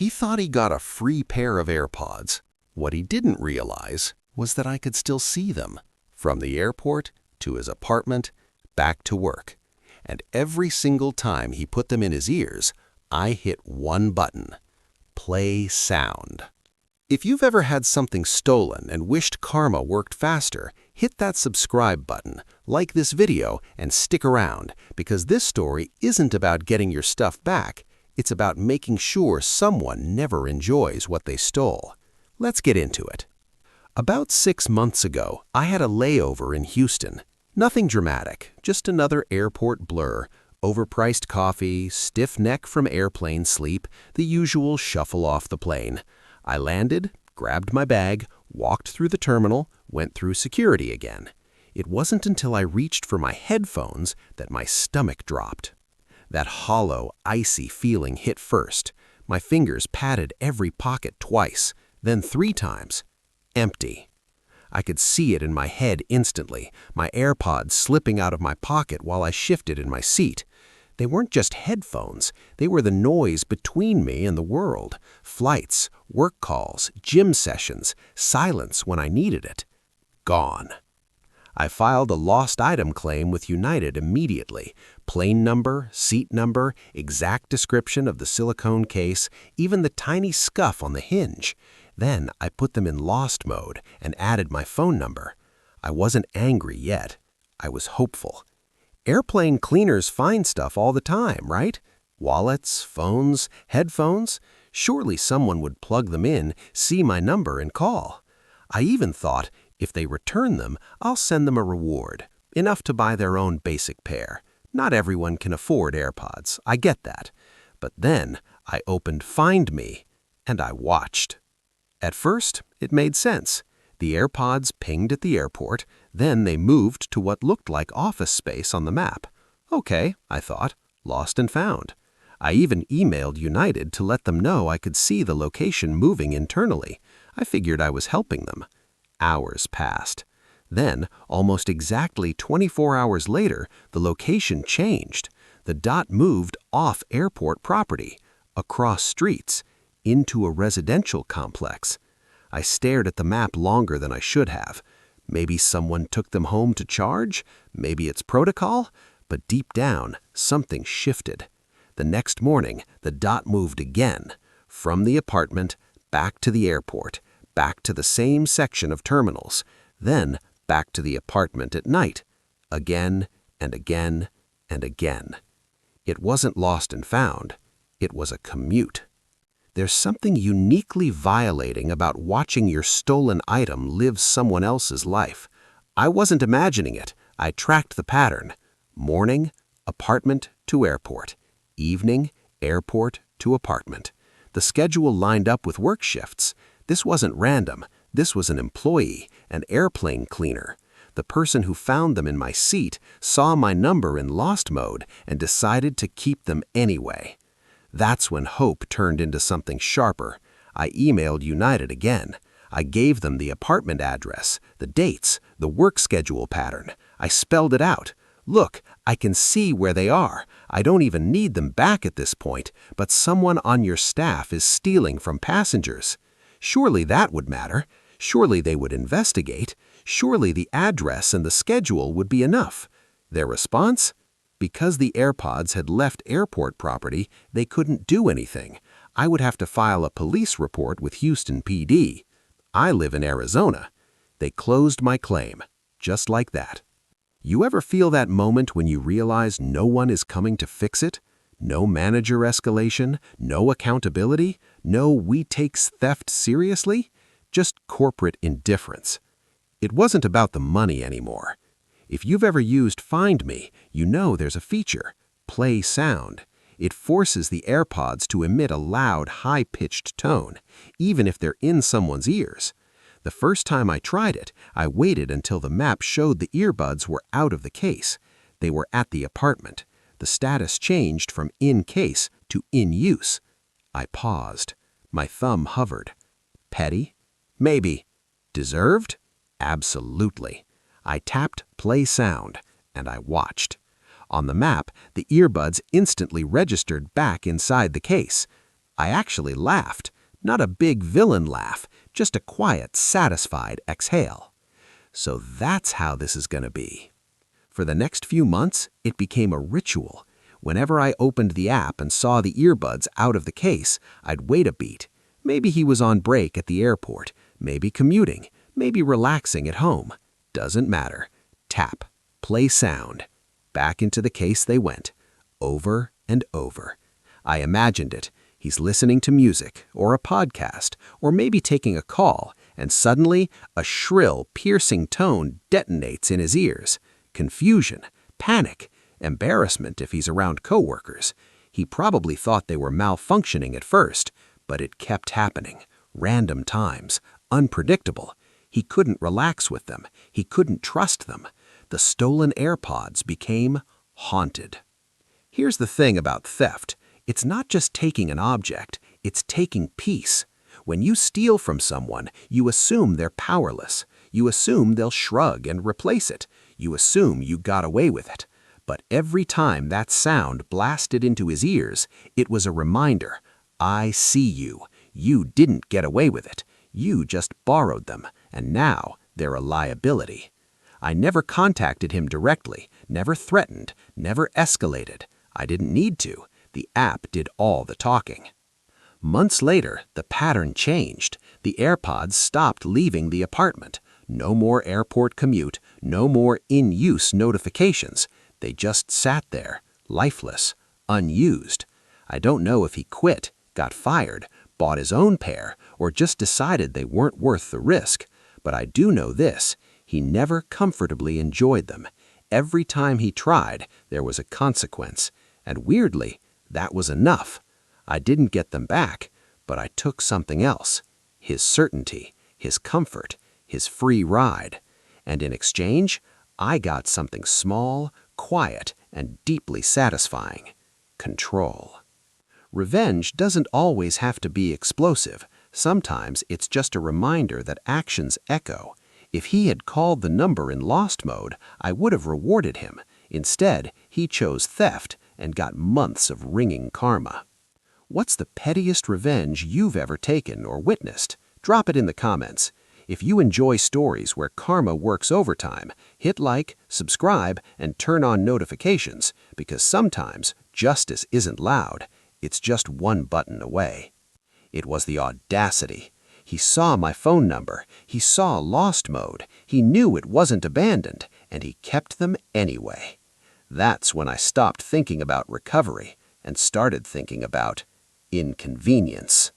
He thought he got a free pair of AirPods. What he didn't realize was that I could still see them, from the airport to his apartment, back to work. And every single time he put them in his ears, I hit one button: play sound. If you've ever had something stolen and wished karma worked faster, hit that subscribe button, like this video, and stick around, because this story isn't about getting your stuff back. It's about making sure someone never enjoys what they stole. Let's get into it. About 6 months ago, I had a layover in Houston. Nothing dramatic, just another airport blur. Overpriced coffee, stiff neck from airplane sleep, the usual shuffle off the plane. I landed, grabbed my bag, walked through the terminal, went through security again. It wasn't until I reached for my headphones that my stomach dropped. That hollow, icy feeling hit first. My fingers patted every pocket twice, then 3 times. Empty. I could see it in my head instantly, my AirPods slipping out of my pocket while I shifted in my seat. They weren't just headphones, they were the noise between me and the world. Flights, work calls, gym sessions, silence when I needed it. Gone. I filed a lost item claim with United immediately. Plane number, seat number, exact description of the silicone case, even the tiny scuff on the hinge. Then I put them in lost mode and added my phone number. I wasn't angry yet. I was hopeful. Airplane cleaners find stuff all the time, right? Wallets, phones, headphones. Surely someone would plug them in, see my number, and call. I even thought, if they return them, I'll send them a reward, enough to buy their own basic pair. Not everyone can afford AirPods, I get that. But then I opened Find Me, and I watched. At first, it made sense. The AirPods pinged at the airport, then they moved to what looked like office space on the map. Okay, I thought, lost and found. I even emailed United to let them know I could see the location moving internally. I figured I was helping them. Hours passed. Then, almost exactly 24 hours later, the location changed. The dot moved off airport property, across streets, into a residential complex. I stared at the map longer than I should have. Maybe someone took them home to charge, maybe it's protocol, but deep down, something shifted. The next morning, the dot moved again, from the apartment, back to the airport, back to the same section of terminals, then back to the apartment at night, again and again and again. It wasn't lost and found, it was a commute. There's something uniquely violating about watching your stolen item live someone else's life. I wasn't imagining it, I tracked the pattern. Morning, apartment to airport. Evening, airport to apartment. The schedule lined up with work shifts. This wasn't random. This was an employee, an airplane cleaner. The person who found them in my seat saw my number in lost mode and decided to keep them anyway. That's when hope turned into something sharper. I emailed United again. I gave them the apartment address, the dates, the work schedule pattern. I spelled it out. Look, I can see where they are. I don't even need them back at this point, but someone on your staff is stealing from passengers. Surely that would matter. Surely they would investigate. Surely the address and the schedule would be enough. Their response? Because the AirPods had left airport property, they couldn't do anything. I would have to file a police report with Houston PD. I live in Arizona. They closed my claim, just like that. You ever feel that moment when you realize no one is coming to fix it? No manager escalation, no accountability, no we take theft seriously? Just corporate indifference. It wasn't about the money anymore. If you've ever used Find Me, you know there's a feature, Play Sound. It forces the AirPods to emit a loud, high-pitched tone, even if they're in someone's ears. The first time I tried it, I waited until the map showed the earbuds were out of the case. They were at the apartment. The status changed from in case to in use. I paused. My thumb hovered. Petty? Maybe. Deserved? Absolutely. I tapped Play Sound, and I watched. On the map, the earbuds instantly registered back inside the case. I actually laughed, not a big villain laugh, just a quiet, satisfied exhale. So that's how this is going to be. For the next few months, it became a ritual. Whenever I opened the app and saw the earbuds out of the case, I'd wait a beat. Maybe he was on break at the airport, maybe commuting, maybe relaxing at home. Doesn't matter. Tap, play sound. Back into the case they went, over and over. I imagined it. He's listening to music, or a podcast, or maybe taking a call, and suddenly a shrill, piercing tone detonates in his ears. Confusion, panic, embarrassment if he's around coworkers. He probably thought they were malfunctioning at first, but it kept happening. Random times, unpredictable. He couldn't relax with them. He couldn't trust them. The stolen AirPods became haunted. Here's the thing about theft. It's not just taking an object, it's taking peace. When you steal from someone, you assume they're powerless. You assume they'll shrug and replace it. You assume you got away with it. But every time that sound blasted into his ears, it was a reminder. I see you. You didn't get away with it. You just borrowed them, and now they're a liability. I never contacted him directly, never threatened, never escalated. I didn't need to. The app did all the talking. Months later, the pattern changed. The AirPods stopped leaving the apartment. No more airport commute, no more in-use notifications. They just sat there, lifeless, unused. I don't know if he quit, got fired, bought his own pair, or just decided they weren't worth the risk. But I do know this, he never comfortably enjoyed them. Every time he tried, there was a consequence. And weirdly, that was enough. I didn't get them back, but I took something else. His certainty, his comfort, his free ride. And in exchange, I got something small, quiet, and deeply satisfying. Control. Revenge doesn't always have to be explosive. Sometimes it's just a reminder that actions echo. If he had called the number in lost mode, I would have rewarded him. Instead, he chose theft and got months of ringing karma. What's the pettiest revenge you've ever taken or witnessed? Drop it in the comments. If you enjoy stories where karma works overtime, hit like, subscribe, and turn on notifications, because sometimes justice isn't loud. It's just one button away. It was the audacity. He saw my phone number. He saw lost mode. He knew it wasn't abandoned, and he kept them anyway. That's when I stopped thinking about recovery and started thinking about inconvenience.